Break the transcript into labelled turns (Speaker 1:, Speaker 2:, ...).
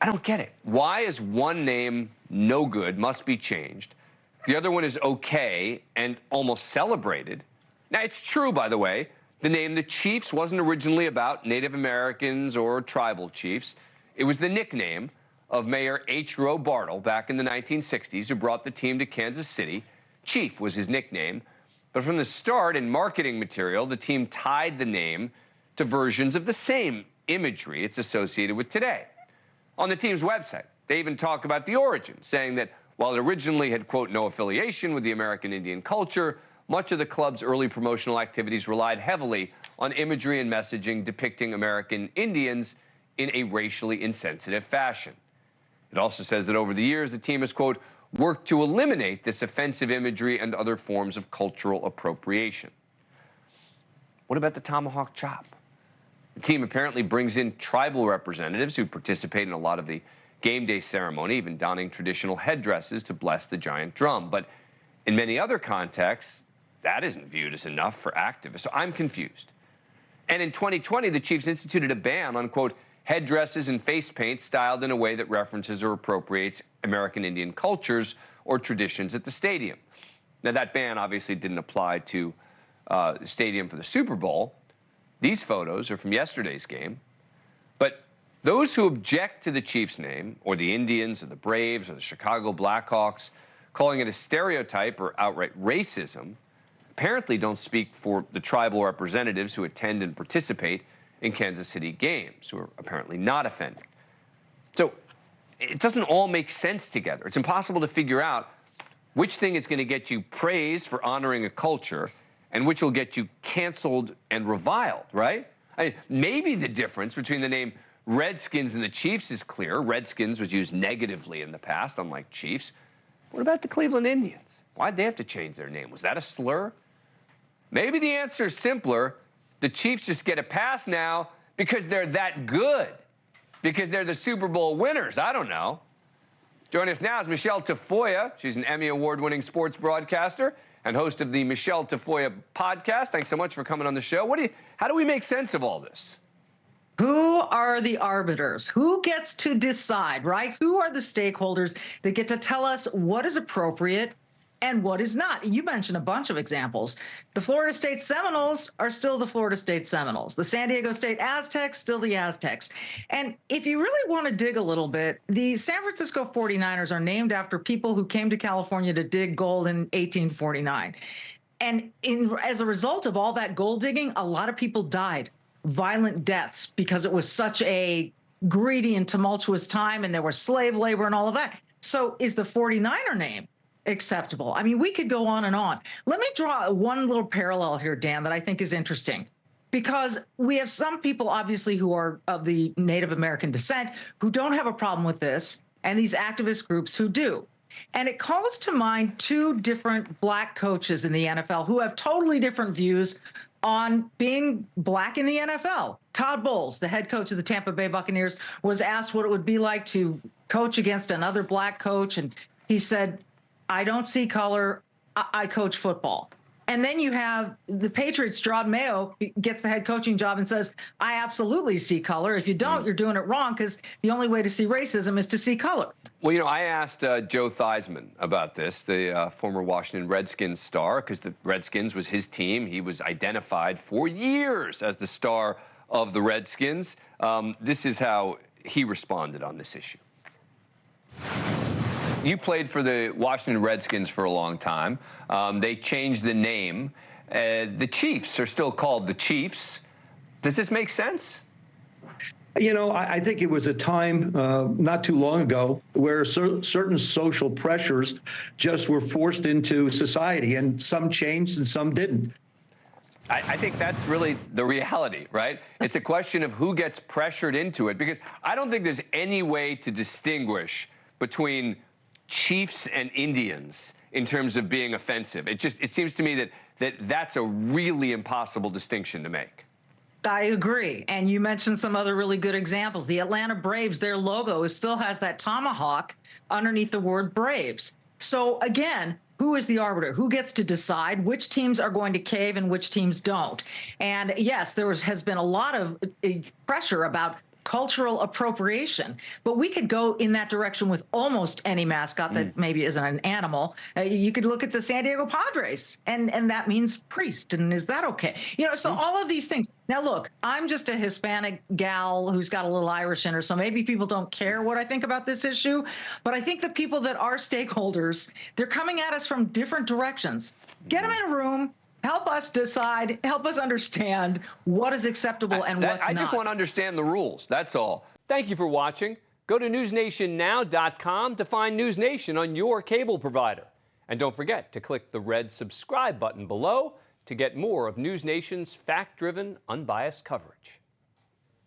Speaker 1: I don't get it. Why is one name no good, must be changed? The other one is okay and almost celebrated. Now, it's true, by the way, the name the Chiefs wasn't originally about Native Americans or tribal chiefs. It was the nickname of Mayor H. Roe Bartle back in the 1960s, who brought the team to Kansas City. Chief was his nickname. But from the start, in marketing material, the team tied the name to versions of the same imagery it's associated with today. On the team's website, they even talk about the origin, saying that while it originally had, quote, no affiliation with the American Indian culture, much of the club's early promotional activities relied heavily on imagery and messaging depicting American Indians in a racially insensitive fashion. It also says that over the years, the team has, quote, worked to eliminate this offensive imagery and other forms of cultural appropriation. What about the tomahawk chop? The team apparently brings in tribal representatives who participate in a lot of the game day ceremony, even donning traditional headdresses to bless the giant drum. But in many other contexts, that isn't viewed as enough for activists. So I'm confused. And in 2020, the Chiefs instituted a ban on, quote, headdresses and face paint styled in a way that references or appropriates American Indian cultures or traditions at the stadium. Now, that ban obviously didn't apply to the stadium for the Super Bowl. These photos are from yesterday's game. But those who object to the Chiefs name, or the Indians, or the Braves, or the Chicago Blackhawks, calling it a stereotype or outright racism, apparently don't speak for the tribal representatives who attend and participate in Kansas City games, who are apparently not offended. So it doesn't all make sense together. It's impossible to figure out which thing is going to get you praised for honoring a culture and which will get you canceled and reviled, right? I mean, maybe the difference between the name Redskins and the Chiefs is clear. Redskins was used negatively in the past, unlike Chiefs. What about the Cleveland Indians? Why'd they have to change their name? Was that a slur? Maybe the answer is simpler. The Chiefs just get a pass now because they're that good, because they're the Super Bowl winners. I don't know. Joining us now is Michelle Tafoya. She's an Emmy Award-winning sports broadcaster and host of the Michelle Tafoya podcast. Thanks so much for coming on the show. How do we make sense of all this?
Speaker 2: Who are the arbiters? Who gets to decide, right? Who are the stakeholders that get to tell us what is appropriate and what is not? You mentioned a bunch of examples. The Florida State Seminoles are still the Florida State Seminoles. The San Diego State Aztecs, still the Aztecs. And if you really want to dig a little bit, the San Francisco 49ers are named after people who came to California to dig gold in 1849. And as a result of all that gold digging, a lot of people died. Violent deaths because it was such a greedy and tumultuous time and there was slave labor and all of that. So is the 49er name acceptable? I mean, we could go on and on. Let me draw one little parallel here, Dan, that I think is interesting, because we have some people, obviously, who are of the Native American descent who don't have a problem with this, and these activist groups who do. And it calls to mind two different black coaches in the NFL who have totally different views on being black in the NFL. Todd Bowles, the head coach of the Tampa Bay Buccaneers, was asked what it would be like to coach against another black coach. And he said, I don't see color. I coach football. And then you have the Patriots, Jerod Mayo gets the head coaching job and says, I absolutely see color. If you don't, you're doing it wrong, because the only way to see racism is to see color.
Speaker 1: Well, you know, I asked Joe Theismann about this, the former Washington Redskins star, because the Redskins was his team. He was identified for years as the star of the Redskins. This is how he responded on this issue. You played for the Washington Redskins for a long time. They changed the name. The Chiefs are still called the Chiefs. Does this make sense?
Speaker 3: You know, I think it was a time not too long ago where certain social pressures just were forced into society, and some changed and some didn't.
Speaker 1: I think that's really the reality, right? It's a question of who gets pressured into it, because I don't think there's any way to distinguish between Chiefs and Indians in terms of being offensive. It seems to me that's a really impossible distinction to make.
Speaker 2: I agree. And you mentioned some other really good examples. The Atlanta Braves, their logo still has that tomahawk underneath the word Braves. So again, who is the arbiter? Who gets to decide which teams are going to cave and which teams don't? And yes, there has been a lot of pressure about cultural appropriation. But we could go in that direction with almost any mascot that maybe isn't an animal. You could look at the San Diego Padres, and that means priest. And is that okay? You know, so all of these things. Now, look, I'm just a Hispanic gal who's got a little Irish in her, so maybe people don't care what I think about this issue. But I think the people that are stakeholders, they're coming at us from different directions. Get them in a room. Help us decide, help us understand what is acceptable and what's not.
Speaker 1: I just want to understand the rules. That's all. Thank you for watching. Go to newsnationnow.com to find NewsNation on your cable provider. And don't forget to click the red subscribe button below to get more of NewsNation's fact-driven, unbiased coverage.